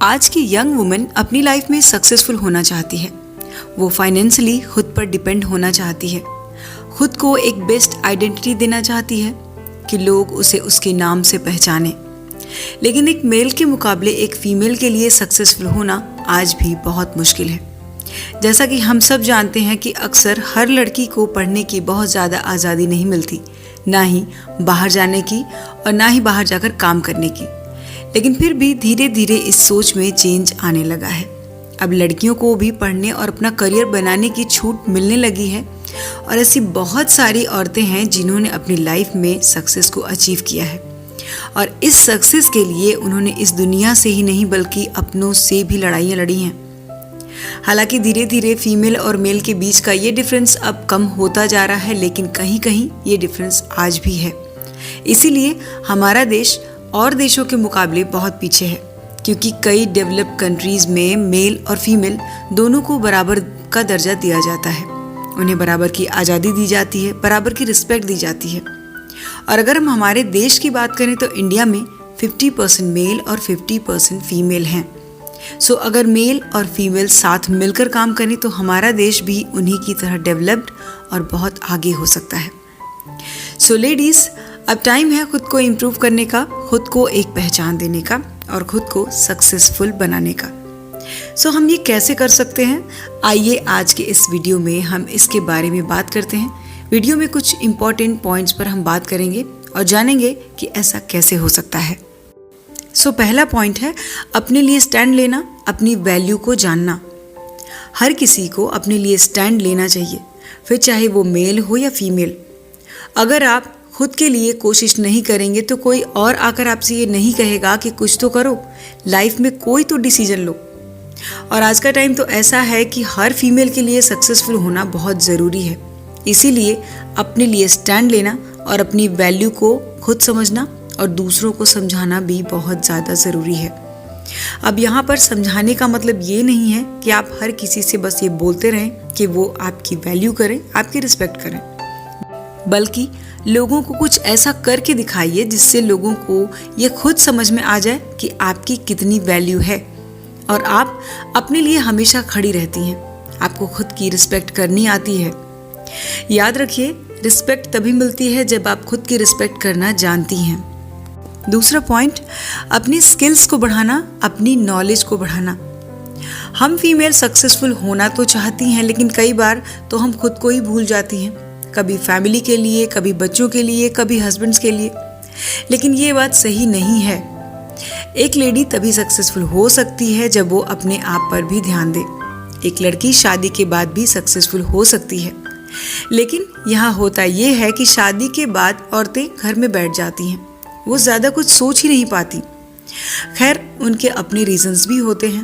आज की young women अपनी लाइफ में सक्सेसफुल होना चाहती है। वो फाइनेंशियली खुद पर डिपेंड होना चाहती है, खुद को एक बेस्ट आइडेंटिटी देना चाहती है कि लोग उसे उसके नाम से पहचानें। लेकिन एक मेल के मुकाबले एक फीमेल के लिए सक्सेसफुल होना आज भी बहुत मुश्किल है। जैसा कि हम सब जानते हैं कि अक्सर हर लड़की को पढ़ने की बहुत ज़्यादा आज़ादी नहीं मिलती, ना ही बाहर जाने की और ना ही बाहर जाकर काम करने की। लेकिन फिर भी धीरे धीरे इस सोच में चेंज आने लगा है। अब लड़कियों को भी पढ़ने और अपना करियर बनाने की छूट मिलने लगी है और ऐसी बहुत सारी औरतें हैं जिन्होंने अपनी लाइफ में सक्सेस को अचीव किया है और इस सक्सेस के लिए उन्होंने इस दुनिया से ही नहीं बल्कि अपनों से भी लड़ाइयाँ लड़ी हैं। हालांकि धीरे धीरे फीमेल और मेल के बीच का ये डिफरेंस अब कम होता जा रहा है, लेकिन कहीं कहीं ये डिफरेंस आज भी है। इसीलिए हमारा देश और देशों के मुकाबले बहुत पीछे है, क्योंकि कई डेवलप्ड कंट्रीज में मेल और फीमेल दोनों को बराबर का दर्जा दिया जाता है। उन्हें बराबर की आज़ादी दी जाती है, बराबर की रिस्पेक्ट दी जाती है। और अगर हम हमारे देश की बात करें तो इंडिया में 50% मेल और 50% फीमेल हैं। सो अगर मेल और फीमेल साथ मिलकर काम करें तो हमारा देश भी उन्हीं की तरह डेवलप्ड और बहुत आगे हो सकता है। सो लेडीज़, अब टाइम है खुद को इम्प्रूव करने का, खुद को एक पहचान देने का और खुद को सक्सेसफुल बनाने का। सो हम ये कैसे कर सकते हैं? आइए आज के इस वीडियो में हम इसके बारे में बात करते हैं। वीडियो में कुछ इम्पॉर्टेंट पॉइंट्स पर हम बात करेंगे और जानेंगे कि ऐसा कैसे हो सकता है। सो पहला पॉइंट है अपने लिए स्टैंड लेना, अपनी वैल्यू को जानना। हर किसी को अपने लिए स्टैंड लेना चाहिए, फिर चाहे वो मेल हो या फीमेल। अगर आप खुद के लिए कोशिश नहीं करेंगे तो कोई और आकर आपसे ये नहीं कहेगा कि कुछ तो करो, लाइफ में कोई तो डिसीजन लो। और आज का टाइम तो ऐसा है कि हर फीमेल के लिए सक्सेसफुल होना बहुत ज़रूरी है। इसीलिए अपने लिए स्टैंड लेना और अपनी वैल्यू को खुद समझना और दूसरों को समझाना भी बहुत ज़्यादा ज़रूरी है। अब यहाँ पर समझाने का मतलब ये नहीं है कि आप हर किसी से बस ये बोलते रहें कि वो आपकी वैल्यू करें, आपकी रिस्पेक्ट करें, बल्कि लोगों को कुछ ऐसा करके दिखाइए जिससे लोगों को ये खुद समझ में आ जाए कि आपकी कितनी वैल्यू है और आप अपने लिए हमेशा खड़ी रहती हैं, आपको खुद की रिस्पेक्ट करनी आती है। याद रखिए, रिस्पेक्ट तभी मिलती है जब आप खुद की रिस्पेक्ट करना जानती हैं। दूसरा पॉइंट, अपनी स्किल्स को बढ़ाना, अपनी नॉलेज को बढ़ाना। हम फीमेल सक्सेसफुल होना तो चाहती हैं, लेकिन कई बार तो हम खुद को ही भूल जाती हैं, कभी फैमिली के लिए, कभी बच्चों के लिए, कभी हस्बैंड्स के लिए। लेकिन ये बात सही नहीं है। एक लेडी तभी सक्सेसफुल हो सकती है जब वो अपने आप पर भी ध्यान दे। एक लड़की शादी के बाद भी सक्सेसफुल हो सकती है, लेकिन यहाँ होता ये है कि शादी के बाद औरतें घर में बैठ जाती हैं, वो ज़्यादा कुछ सोच ही नहीं पाती। खैर, उनके अपने रीजंस भी होते हैं,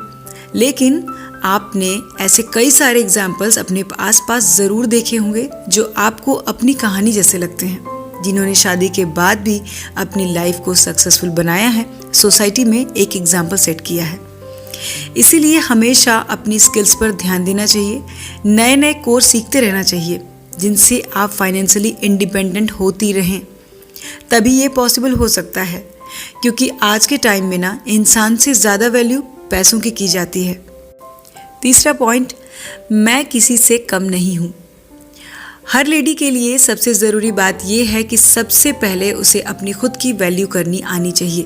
लेकिन आपने ऐसे कई सारे एग्जाम्पल्स अपने आसपास ज़रूर देखे होंगे जो आपको अपनी कहानी जैसे लगते हैं, जिन्होंने शादी के बाद भी अपनी लाइफ को सक्सेसफुल बनाया है, सोसाइटी में एक एग्जाम्पल सेट किया है। इसीलिए हमेशा अपनी स्किल्स पर ध्यान देना चाहिए, नए नए कोर्स सीखते रहना चाहिए जिनसे आप फाइनेंशियली इंडिपेंडेंट होती रहें। तभी ये पॉसिबल हो सकता है, क्योंकि आज के टाइम में ना इंसान से ज़्यादा वैल्यू पैसों की जाती है। तीसरा पॉइंट, मैं किसी से कम नहीं हूँ। हर लेडी के लिए सबसे ज़रूरी बात यह है कि सबसे पहले उसे अपनी खुद की वैल्यू करनी आनी चाहिए।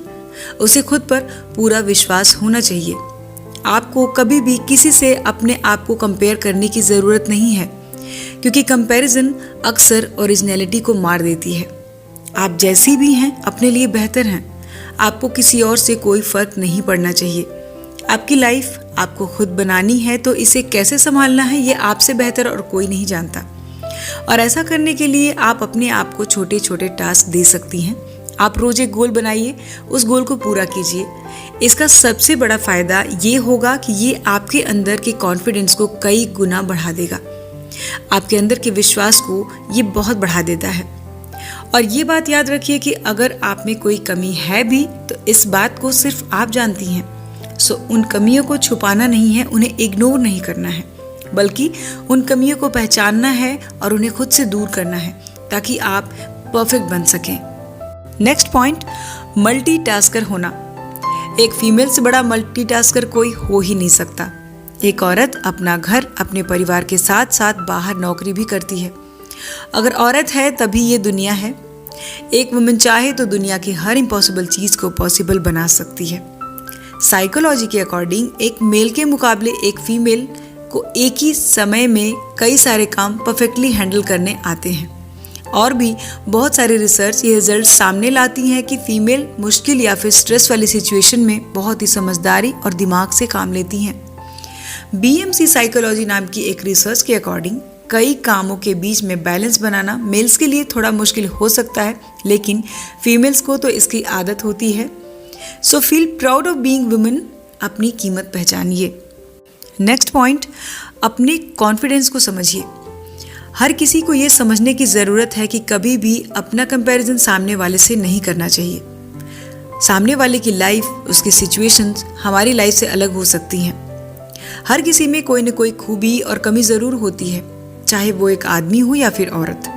उसे खुद पर पूरा विश्वास होना चाहिए। आपको कभी भी किसी से अपने आप को कंपेयर करने की ज़रूरत नहीं है, क्योंकि कंपैरिजन अक्सर ओरिजिनलिटी को मार देती है। आप जैसी भी हैं अपने लिए बेहतर हैं। आपको किसी और से कोई फ़र्क नहीं पड़ना चाहिए। आपकी लाइफ आपको खुद बनानी है, तो इसे कैसे संभालना है ये आपसे बेहतर और कोई नहीं जानता। और ऐसा करने के लिए आप अपने आप को छोटे छोटे टास्क दे सकती हैं। आप रोज़ एक गोल बनाइए, उस गोल को पूरा कीजिए। इसका सबसे बड़ा फ़ायदा ये होगा कि ये आपके अंदर के कॉन्फिडेंस को कई गुना बढ़ा देगा। आपके अंदर के विश्वास को ये बहुत बढ़ा देता है। और ये बात याद रखिए कि अगर आप में कोई कमी है भी तो इस बात को सिर्फ आप जानती हैं। सो उन कमियों को छुपाना नहीं है, उन्हें इग्नोर नहीं करना है, बल्कि उन कमियों को पहचानना है और उन्हें खुद से दूर करना है, ताकि आप परफेक्ट बन सकें। नेक्स्ट पॉइंट, मल्टीटास्कर होना। एक फीमेल से बड़ा मल्टीटास्कर कोई हो ही नहीं सकता। एक औरत अपना घर, अपने परिवार के साथ साथ बाहर नौकरी भी करती है। अगर औरत है तभी ये दुनिया है। एक वुमन चाहे तो दुनिया की हर इम्पॉसिबल चीज़ को पॉसिबल बना सकती है। साइकोलॉजी के अकॉर्डिंग एक मेल के मुकाबले एक फीमेल को एक ही समय में कई सारे काम परफेक्टली हैंडल करने आते हैं। और भी बहुत सारे रिसर्च ये रिजल्ट सामने लाती हैं कि फीमेल मुश्किल या फिर स्ट्रेस वाली सिचुएशन में बहुत ही समझदारी और दिमाग से काम लेती हैं। BMC साइकोलॉजी नाम की एक रिसर्च के अकॉर्डिंग कई कामों के बीच में बैलेंस बनाना मेल्स के लिए थोड़ा मुश्किल हो सकता है, लेकिन फीमेल्स को तो इसकी आदत होती है। So feel proud of being women. अपनी कीमत पहचानिए। नेक्स्ट पॉइंट, अपने कॉन्फिडेंस को समझिए। हर किसी को ये समझने की ज़रूरत है कि कभी भी अपना कंपैरिजन सामने वाले से नहीं करना चाहिए। सामने वाले की लाइफ, उसकी सिचुएशंस हमारी लाइफ से अलग हो सकती हैं। हर किसी में कोई न कोई खूबी और कमी ज़रूर होती है, चाहे वो एक आदमी हो या फिर औरत।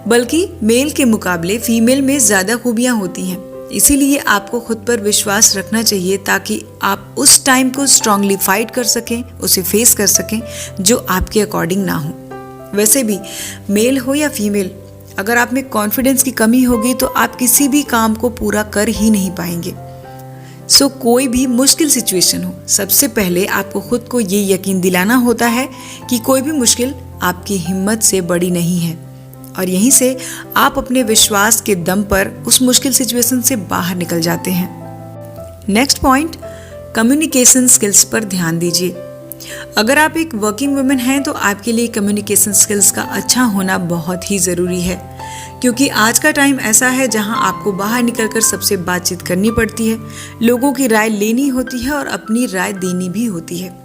बल्कि मेल के मुकाबले फीमेल में ज़्यादा खूबियाँ होती हैं। इसीलिए आपको खुद पर विश्वास रखना चाहिए ताकि आप उस टाइम को स्ट्रांगली फाइट कर सकें, उसे फेस कर सकें जो आपके अकॉर्डिंग ना हो। वैसे भी मेल हो या फीमेल, अगर आप में कॉन्फिडेंस की कमी होगी तो आप किसी भी काम को पूरा कर ही नहीं पाएंगे। सो कोई भी मुश्किल सिचुएशन हो, सबसे पहले आपको खुद को ये यकीन दिलाना होता है कि कोई भी मुश्किल आपकी हिम्मत से बड़ी नहीं है, और यहीं से आप अपने विश्वास के दम पर उस मुश्किल सिचुएशन से बाहर निकल जाते हैं। नेक्स्ट पॉइंट, कम्युनिकेशन स्किल्स पर ध्यान दीजिए। अगर आप एक वर्किंग वुमेन हैं तो आपके लिए कम्युनिकेशन स्किल्स का अच्छा होना बहुत ही ज़रूरी है, क्योंकि आज का टाइम ऐसा है जहां आपको बाहर निकलकर सबसे बातचीत करनी पड़ती है, लोगों की राय लेनी होती है और अपनी राय देनी भी होती है।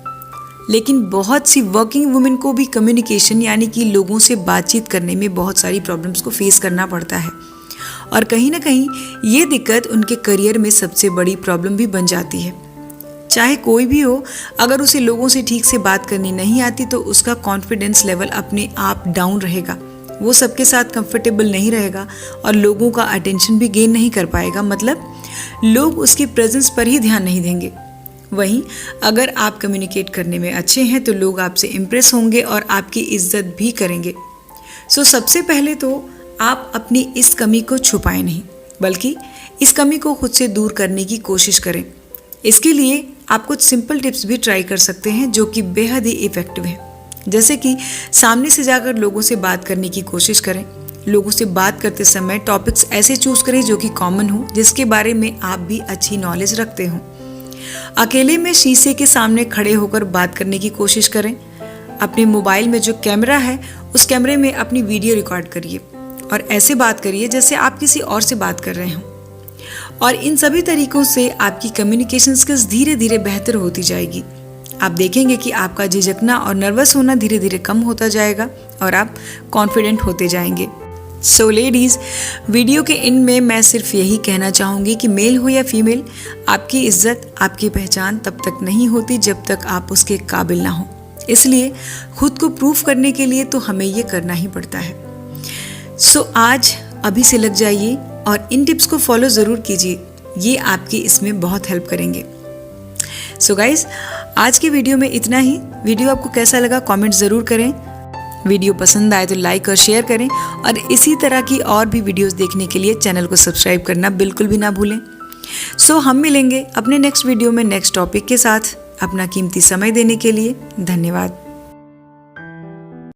लेकिन बहुत सी वर्किंग वुमेन को भी कम्युनिकेशन यानी कि लोगों से बातचीत करने में बहुत सारी प्रॉब्लम्स को फेस करना पड़ता है, और कहीं ना कहीं ये दिक्कत उनके करियर में सबसे बड़ी प्रॉब्लम भी बन जाती है। चाहे कोई भी हो, अगर उसे लोगों से ठीक से बात करनी नहीं आती तो उसका कॉन्फिडेंस लेवल अपने आप डाउन रहेगा। वो सबके साथ कंफर्टेबल नहीं रहेगा और लोगों का अटेंशन भी गेन नहीं कर पाएगा, मतलब लोग उसकी प्रेजेंस पर ही ध्यान नहीं देंगे। वहीं अगर आप कम्युनिकेट करने में अच्छे हैं तो लोग आपसे इम्प्रेस होंगे और आपकी इज्जत भी करेंगे। सो सबसे पहले तो आप अपनी इस कमी को छुपाएं नहीं, बल्कि इस कमी को खुद से दूर करने की कोशिश करें। इसके लिए आप कुछ सिंपल टिप्स भी ट्राई कर सकते हैं जो कि बेहद ही इफ़ेक्टिव हैं। जैसे कि सामने से जाकर लोगों से बात करने की कोशिश करें। लोगों से बात करते समय टॉपिक्स ऐसे चूज करें जो कि कॉमन हो, जिसके बारे में आप भी अच्छी नॉलेज रखते हो। अकेले में शीशे के सामने खड़े होकर बात करने की कोशिश करें। अपने मोबाइल में जो कैमरा है उस कैमरे में अपनी वीडियो रिकॉर्ड करिए और ऐसे बात करिए जैसे आप किसी और से बात कर रहे हो। और इन सभी तरीकों से आपकी कम्युनिकेशन स्किल्स धीरे धीरे बेहतर होती जाएगी। आप देखेंगे कि आपका झिझकना और नर्वस होना धीरे धीरे कम होता जाएगा और आप कॉन्फिडेंट होते जाएंगे। सो लेडीज़, वीडियो के एंड में मैं सिर्फ यही कहना चाहूँगी कि मेल हो या फीमेल, आपकी इज्जत, आपकी पहचान तब तक नहीं होती जब तक आप उसके काबिल ना हो। इसलिए खुद को प्रूफ करने के लिए तो हमें ये करना ही पड़ता है। सो आज अभी से लग जाइए और इन टिप्स को फॉलो ज़रूर कीजिए, ये आपकी इसमें बहुत हेल्प करेंगे। सो गाइज, आज के वीडियो में इतना ही। वीडियो आपको कैसा लगा कमेंट ज़रूर करें। वीडियो पसंद आए तो लाइक और शेयर करें, और इसी तरह की और भी वीडियोस देखने के लिए चैनल को सब्सक्राइब करना बिल्कुल भी ना भूलें। सो हम मिलेंगे अपने नेक्स्ट वीडियो में नेक्स्ट टॉपिक के साथ। अपना कीमती समय देने के लिए धन्यवाद।